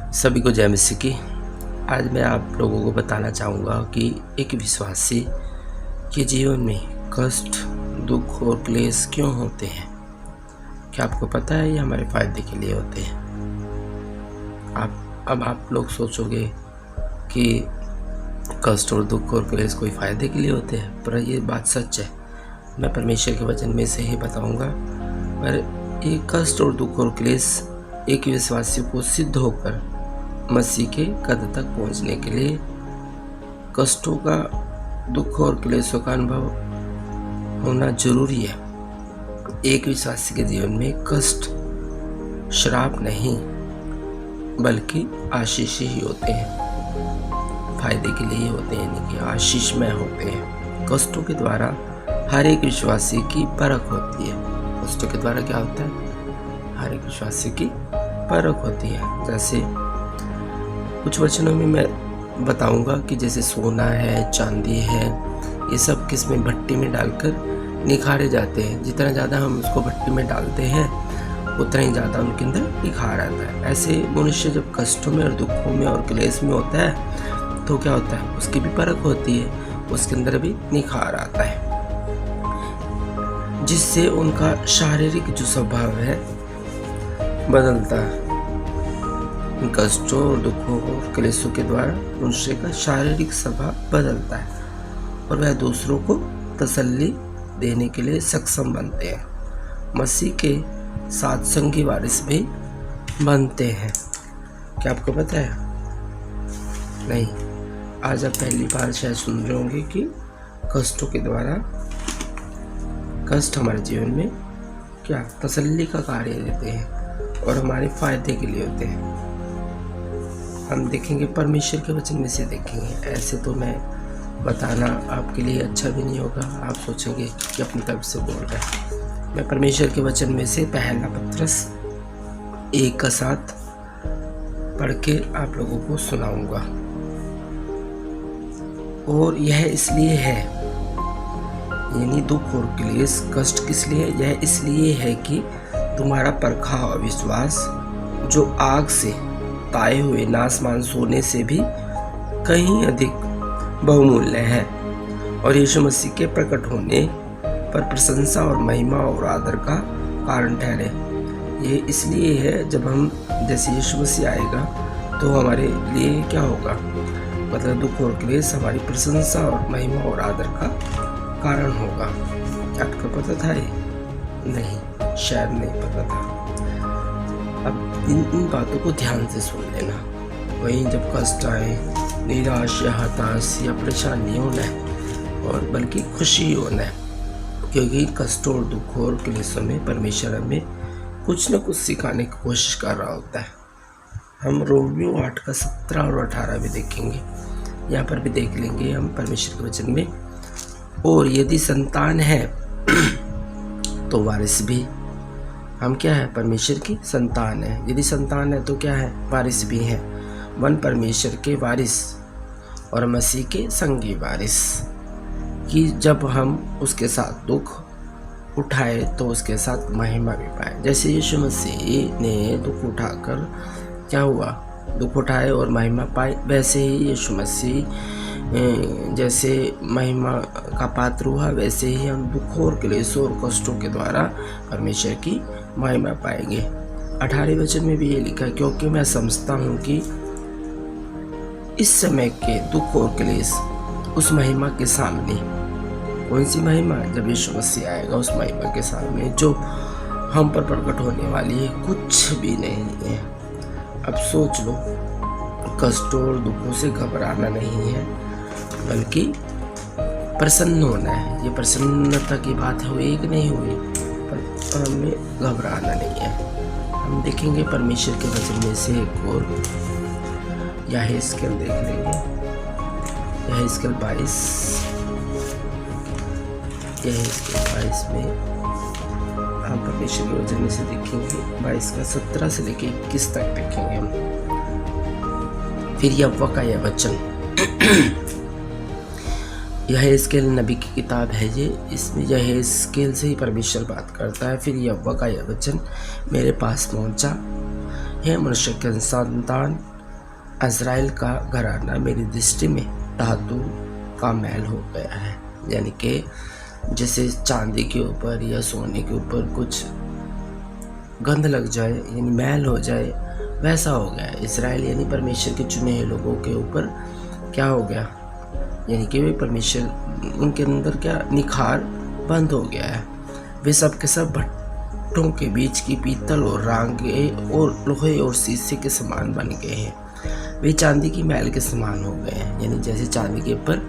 सभी को जय मसीह की। आज मैं आप लोगों को बताना चाहूँगा कि एक विश्वासी के जीवन में कष्ट, दुख और क्लेश क्यों होते हैं। क्या आपको पता है ये हमारे फायदे के लिए होते हैं। आप लोग सोचोगे कि कष्ट और दुख और क्लेश कोई फ़ायदे के लिए होते हैं, पर ये बात सच है। मैं परमेश्वर के वचन में से ही बताऊँगा। पर ये कष्ट और दुख और क्लेश एक विश्वासी को सिद्ध होकर मसीह के कद तक पहुंचने के लिए कष्टों का, दुख और क्लेशों का अनुभव होना जरूरी है। एक विश्वासी के जीवन में कष्ट श्राप नहीं बल्कि आशीष ही होते हैं, फायदे के लिए होते हैं, यानी कि आशीषमय होते हैं। कष्टों के द्वारा हर एक विश्वासी की परख होती है। कष्टों के द्वारा क्या होता है? हर एक विश्वासी की परख होती है। जैसे कुछ वचनों में मैं बताऊंगा कि जैसे सोना है, चांदी है, ये सब किस में भट्टी में डालकर निखारे जाते हैं। जितना ज़्यादा हम उसको भट्टी में डालते हैं उतना ही ज़्यादा उनके अंदर निखार आता है। ऐसे मनुष्य जब कष्टों में और दुखों में और क्लेश में होता है तो क्या होता है? उसकी भी परख होती है, उसके अंदर भी निखार आता है, जिससे उनका शारीरिक जो स्वभाव है बदलता है। कष्टों और दुखों और क्लेशों के द्वारा मनुष्य का शारीरिक स्वभाव बदलता है और वह दूसरों को तसल्ली देने के लिए सक्षम बनते हैं। मसीह के साथ संगी वारिस भी बनते हैं। क्या आपको पता है? नहीं, आज आप पहली बार शायद सुन रहे होंगे कि कष्टों के द्वारा, कष्ट हमारे जीवन में क्या तसल्ली का कार्य देते हैं और हमारे फायदे के लिए होते हैं। हम देखेंगे, परमेश्वर के वचन में से देखेंगे। ऐसे तो मैं बताना आपके लिए अच्छा भी नहीं होगा, आप सोचेंगे कि अपनी तरफ से बोल रहा है। मैं परमेश्वर के वचन में से पहला पत्रस 1 का 7 पढ़ के आप लोगों को सुनाऊंगा। और यह इसलिए है, यानी दुख और क्लेश, कष्ट किस लिए? यह इसलिए है कि तुम्हारा परखा हुआ विश्वास, जो आग से ताए हुए नासमान सोने से भी कहीं अधिक बहुमूल्य है, और यीशु मसीह के प्रकट होने पर प्रशंसा और महिमा और आदर का कारण ठहरे। ये इसलिए है, जब हम जैसे यीशु मसीह आएगा तो हमारे लिए क्या होगा? मतलब दुख और क्लेश हमारी प्रशंसा और महिमा और आदर का कारण होगा। क्या आपको पता था ये? नहीं, शायद नहीं पता था। अब इन बातों को ध्यान से सुन लेना। वहीं जब कष्ट आए, निराश या हताश या परेशानी होना है, और बल्कि खुशी होना है, क्योंकि कष्टों और दुखों और क्लेशों में परमेश्वर हमें कुछ न कुछ सिखाने की कोशिश कर रहा होता है। हम रोमियो 8 का 17 और 18 भी देखेंगे, यहाँ पर भी देख लेंगे हम परमेश्वर के वचन में। और यदि संतान है तो वारिस भी। हम क्या है? परमेश्वर की संतान है। यदि संतान है तो क्या है? वारिस भी है। वन परमेश्वर के वारिस और मसीह के संगी वारिस, कि जब हम उसके साथ दुख उठाए तो उसके साथ महिमा भी पाए। जैसे यीशु मसीह ने दुख उठाकर क्या हुआ? दुख उठाए और महिमा पाई, वैसे ही यीशु मसीह जैसे महिमा का पात्र हुआ, वैसे ही हम दुखों और क्लेशों और कष्टों के द्वारा परमेश्वर की महिमा पाएंगे। 18वें वचन में भी ये लिखा है, क्योंकि मैं समझता हूँ कि इस समय के दुख और क्लेश उस महिमा के सामने, कौन सी महिमा? जब यीशु मसीह आएगा, उस महिमा के सामने जो हम पर प्रकट होने वाली है, कुछ भी नहीं है। अब सोच लो, कष्टों और दुखों से घबराना नहीं है बल्कि प्रसन्न होना है। ये प्रसन्नता की बात हुई कि नहीं हुई? पर हमें घबराना नहीं है। हम देखेंगे परमेश्वर के वचन में से एक और यहेजकेल देख लेंगे। यहेजकेल 22 में हम परमेश्वर के वचन में से देखेंगे। 22 का 17 से लेके 21 तक देखेंगे हम। फिर यहोवा का यह वचन यहेजकेल नबी की किताब है ये, इसमें यहेजकेल से ही परमेश्वर बात करता है। फिर यहोवा का यह वचन मेरे पास पहुंचा, हे मनुष्य के संतान, इज़राइल का घराना मेरी दृष्टि में धातु का मैल हो गया है। यानी कि जैसे चांदी के ऊपर या सोने के ऊपर कुछ गंध लग जाए यानी मैल हो जाए, वैसा हो गया इज़राइल यानी परमेश्वर के चुने हुए लोगों के ऊपर क्या हो गया, यानी कि वे परमेश्वर उनके अंदर क्या निखार बंद हो गया है। वे सब के सब भट्टों के बीच की पीतल और रांगे और लोहे और शीशे के समान बन गए हैं। वे चांदी की मैल के समान हो गए हैं, यानी जैसे चांदी के ऊपर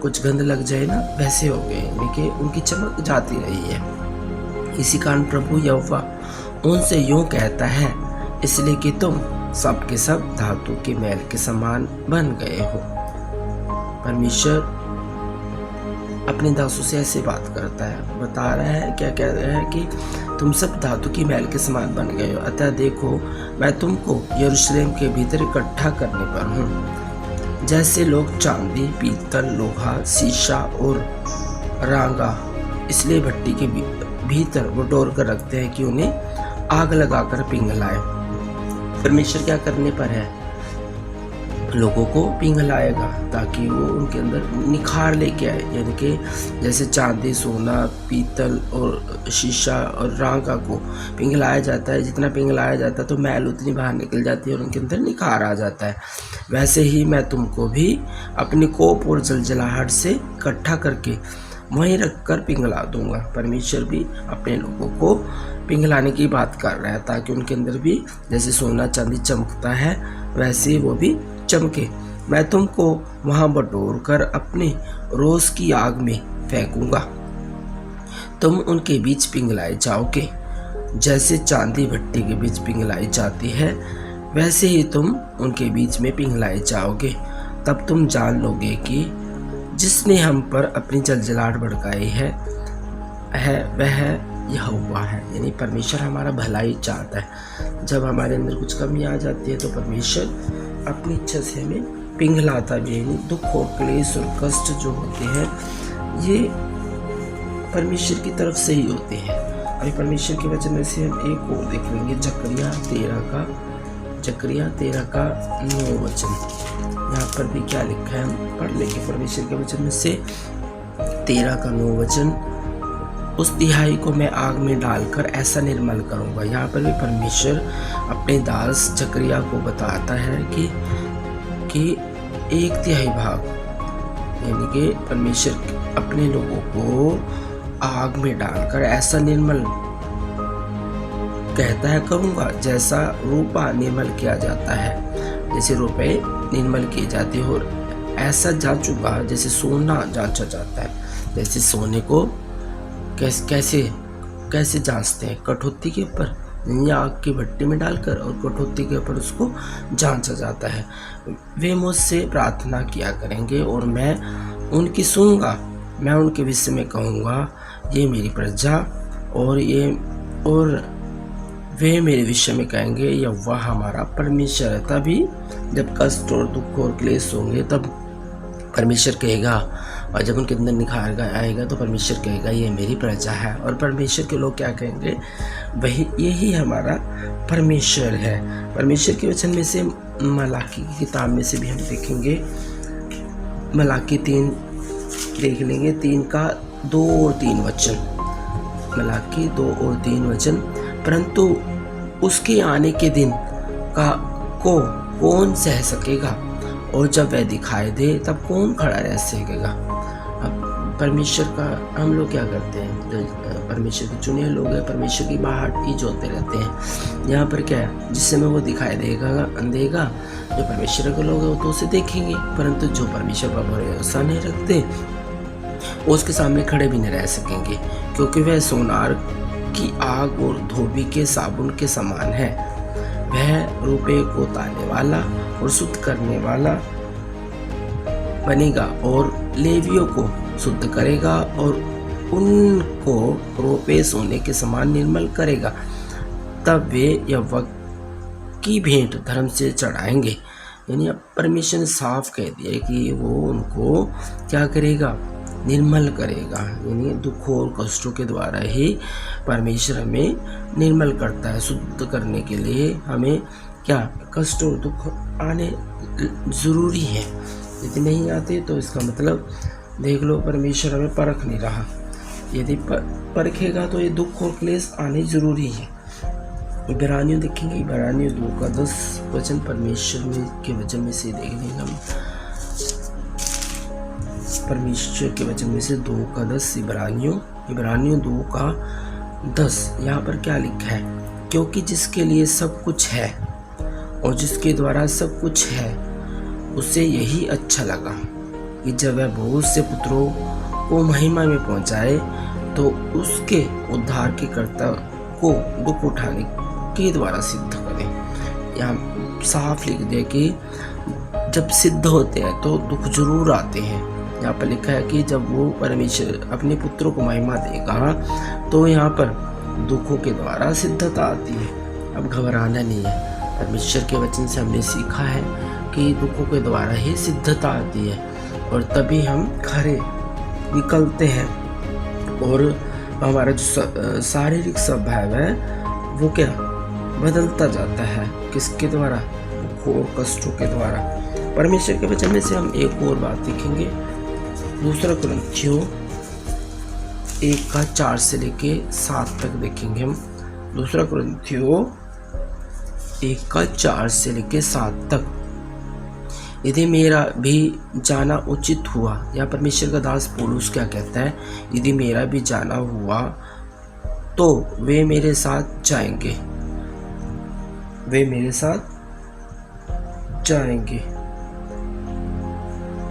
कुछ गंध लग जाए ना, वैसे हो गए, यानी कि उनकी चमक जाती रही है। इसी कारण प्रभु यहोवा उनसे यूं कहता है, इसलिए कि तुम सब के सब धातु के मैल के समान बन गए हो। परमेश्वर अपने दासों से ऐसे बात करता है, बता रहा है, क्या कह रहा है कि तुम सब धातु की मैल के समान बन गए हो। अतः देखो, मैं तुमको यरूशलेम के भीतर इकट्ठा करने पर हूँ। जैसे लोग चांदी, पीतल, लोहा, शीशा और रांगा इसलिए भट्टी के भीतर बटोर कर रखते हैं कि उन्हें आग लगाकर पिघलाए। परमेश्वर क्या करने पर है, लोगों को पिघलाएगा ताकि वो उनके अंदर निखार लेके आए। यानी कि जैसे चांदी, सोना, पीतल और शीशा और रांगा को पिघलाया जाता है, जितना पिघलाया जाता है तो मैल उतनी बाहर निकल जाती है और उनके अंदर निखार आ जाता है। वैसे ही मैं तुमको भी अपनी कोप और जलजलाहट से इकट्ठा करके वहीं रख कर पिघला दूंगा। परमेश्वर भी अपने लोगों को पिघलाने की बात कर रहा है ताकि उनके अंदर भी जैसे सोना चांदी चमकता है वैसे वो भी चमके। मैं तुमको वहां बटोर कर अपने रोज की आग में फेंकूंगा। तुम उनके बीच पिघलाए जाओगे। जैसे चांदी भट्टी के बीच पिघलाई जाती है, वैसे ही तुम उनके बीच में पिघलाए जाओगे। तब तुम जान लोगे कि जिसने हम पर अपनी जलजलाहट भड़काई है वह यहोवा है। यानी परमेश्वर हमारा भलाई चाहता है। जब हमारे अंदर कुछ कमी आ जाती है तो परमेश्वर अपनी इच्छा से हमें पिघलाता भी है। दुख और क्लेश और कष्ट जो होते हैं ये परमेश्वर की तरफ से ही होते हैं। अभी परमेश्वर के वचन में से हम एक और देख लेंगे, जकरिया 13 का 9 वचन। यहाँ पर भी क्या लिखा है हम पढ़ लेंगे। परमेश्वर के वचन में से 13 का 9 वचन, उस तिहाई को मैं आग में डालकर ऐसा निर्मल करूंगा। यहाँ पर भी परमेश्वर अपने दास जकरिया को बताता है कि 1/3 भाग यानी कि परमेश्वर अपने लोगों को आग में डालकर ऐसा निर्मल कहता है करूंगा, जैसा रूपा निर्मल किया जाता है, जैसे रुपए निर्मल किए जाते हो, ऐसा जांचूंगा जैसे सोना जांचा जाता है। जैसे सोने को कैसे जांचते हैं, कठौती के ऊपर या आग की भट्टी में डालकर, और कठौती के ऊपर उसको जांचा जाता है। वे मुझसे प्रार्थना किया करेंगे और मैं उनकी सुनूंगा। मैं उनके विषय में कहूँगा, ये मेरी प्रजा, और वे मेरे विषय में कहेंगे, यहोवा हमारा परमेश्वर है। तभी जब कष्ट और दुख और क्लेश होंगे तब परमेश्वर कहेगा, और जब उनके अंदर निखार आएगा तो परमेश्वर कहेगा ये मेरी प्रजा है। और परमेश्वर के लोग क्या कहेंगे, वही यही हमारा परमेश्वर है। परमेश्वर के वचन में से मलाकी की किताब में से भी हम देखेंगे, मलाकी 3 देख लेंगे, 3 का 2 और 3 वचन। मलाकी 2 और 3 वचन, परंतु उसके आने के दिन को कौन सह सकेगा, और जब वह दिखाई दे तब कौन खड़ा रह सकेगा। अब परमेश्वर का हम लोग क्या करते हैं, जो परमेश्वर के चुने लोग हैं, परमेश्वर की बाहर ही जोते रहते हैं। यहाँ पर क्या है, जिस समय वो दिखाई देगा जो परमेश्वर के लोग हैं वो तो उसे देखेंगे, परंतु जो परमेश्वर पर भरोसा नहीं रखते उसके सामने खड़े भी नहीं रह सकेंगे, क्योंकि वह सोनार की आग और धोबी के साबुन के समान है। वह रुपये को ताने वाला और शुद्ध करने वाला बनेगा और लेवियों को शुद्ध करेगा और उनको रुपये सोने के समान निर्मल करेगा। तब वे यहोवा की भेंट धर्म से चढ़ाएंगे। यानी अब परमेश्वर ने साफ कह दिया कि वो उनको क्या करेगा, निर्मल करेगा। यानी दुखों और कष्टों के द्वारा ही परमेश्वर हमें निर्मल करता है। शुद्ध करने के लिए हमें क्या कष्ट और दुख आने ज़रूरी है। यदि नहीं आते तो इसका मतलब देख लो परमेश्वर हमें परख नहीं रहा। यदि परखेगा तो ये दुख और क्लेश आने ज़रूरी है। इब्रानियों देखेंगे, इब्रानियों 2:10 वचन परमेश्वर में के वचन में से देख लेंगे हम। परमेश्वर के वचन में से 2:10 इब्रानियों 2:10 यहाँ पर क्या लिखा है? क्योंकि जिसके लिए सब कुछ है और जिसके द्वारा सब कुछ है, उसे यही अच्छा लगा कि जब वह बहुत से पुत्रों को महिमा में पहुंचाए तो उसके उद्धार के कर्ता को दुख उठाने के द्वारा सिद्ध करे। यहाँ साफ लिख दिया कि जब सिद्ध होते हैं तो दुख जरूर आते हैं। यहाँ पर लिखा है कि जब वो परमेश्वर अपने पुत्रों को महिमा देगा तो यहाँ पर दुखों के द्वारा सिद्धता आती है। अब घबराना नहीं है। परमेश्वर के वचन से हमने सीखा है कि दुखों के द्वारा ही सिद्धता आती है और तभी हम खरे निकलते हैं और हमारा जो शारीरिक स्वभाव है वो क्या बदलता जाता है। किसके द्वारा? दुखों और कष्टों के द्वारा। परमेश्वर के वचन में से हम एक और बात देखेंगे। 2 कुरिन्थियों 1:4 से लेके 7 तक देखेंगे हम। 2 कुरिन्थियों 1:4 से लेके 7 तक। यदि मेरा भी जाना उचित हुआ, या परमेश्वर का दास पौलुस क्या कहता है? यदि मेरा भी जाना हुआ तो वे मेरे साथ जाएंगे, वे मेरे साथ जाएंगे।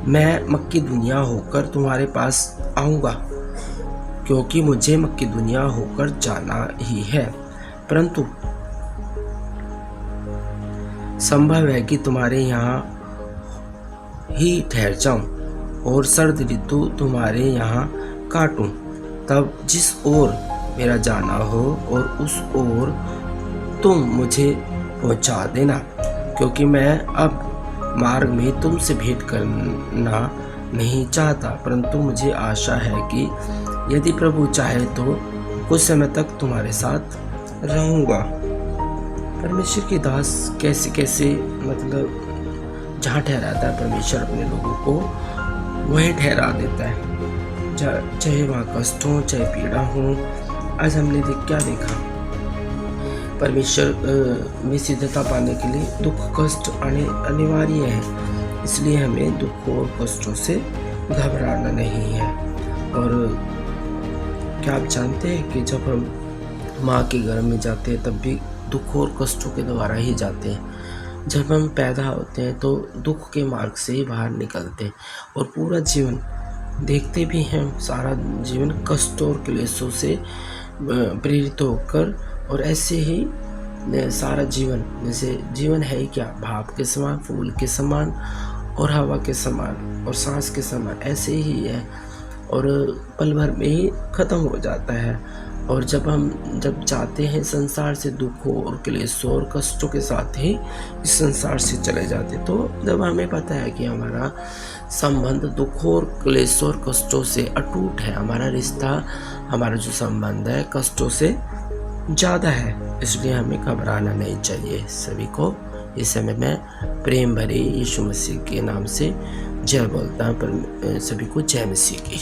मैं मक्किदुनिया होकर तुम्हारे पास आऊँगा, क्योंकि मुझे मक्किदुनिया होकर जाना ही है, परंतु संभव है कि तुम्हारे यहाँ ही ठहर जाऊं और सर्द ऋतु तुम्हारे यहाँ काटूं। तब जिस ओर मेरा जाना हो और उस ओर तुम मुझे पहुंचा देना, क्योंकि मैं अब मार्ग में तुमसे भेंट करना नहीं चाहता, परंतु मुझे आशा है कि यदि प्रभु चाहे तो कुछ समय तक तुम्हारे साथ रहूँगा। परमेश्वर के दास कैसे कैसे मतलब जहाँ ठहराता है परमेश्वर अपने लोगों को वहीं ठहरा देता है, चाहे वहाँ कष्ट हो चाहे पीड़ा हो। आज हमने क्या देखा? परमेश्वर में सिद्धता पाने के लिए दुख कष्ट आने अनिवार्य है, इसलिए हमें दुखों और कष्टों से घबराना नहीं है। और क्या आप जानते हैं कि जब हम माँ के गर्भ में जाते हैं तब भी दुख और कष्टों के द्वारा ही जाते हैं। जब हम पैदा होते हैं तो दुख के मार्ग से ही बाहर निकलते हैं और पूरा जीवन देखते भी हैं, सारा जीवन कष्टों और क्लेशों से प्रेरित होकर, और ऐसे ही सारा जीवन, जैसे जीवन है ही क्या, भाप के समान, फूल के समान और हवा के समान और सांस के समान, ऐसे ही है और पल भर में ही ख़त्म हो जाता है। और जब जाते हैं संसार से दुखों और क्लेशों और कष्टों के साथ ही इस संसार से चले जाते, तो जब हमें पता है कि हमारा संबंध दुखों और क्लेशों और कष्टों से अटूट है, हमारा रिश्ता, हमारा जो संबंध है कष्टों से ज़्यादा है, इसलिए हमें घबराना नहीं चाहिए। सभी को इस समय मैं प्रेम भरे यीशु मसीह के नाम से जय बोलता हूँ। सभी को जय मसीह की।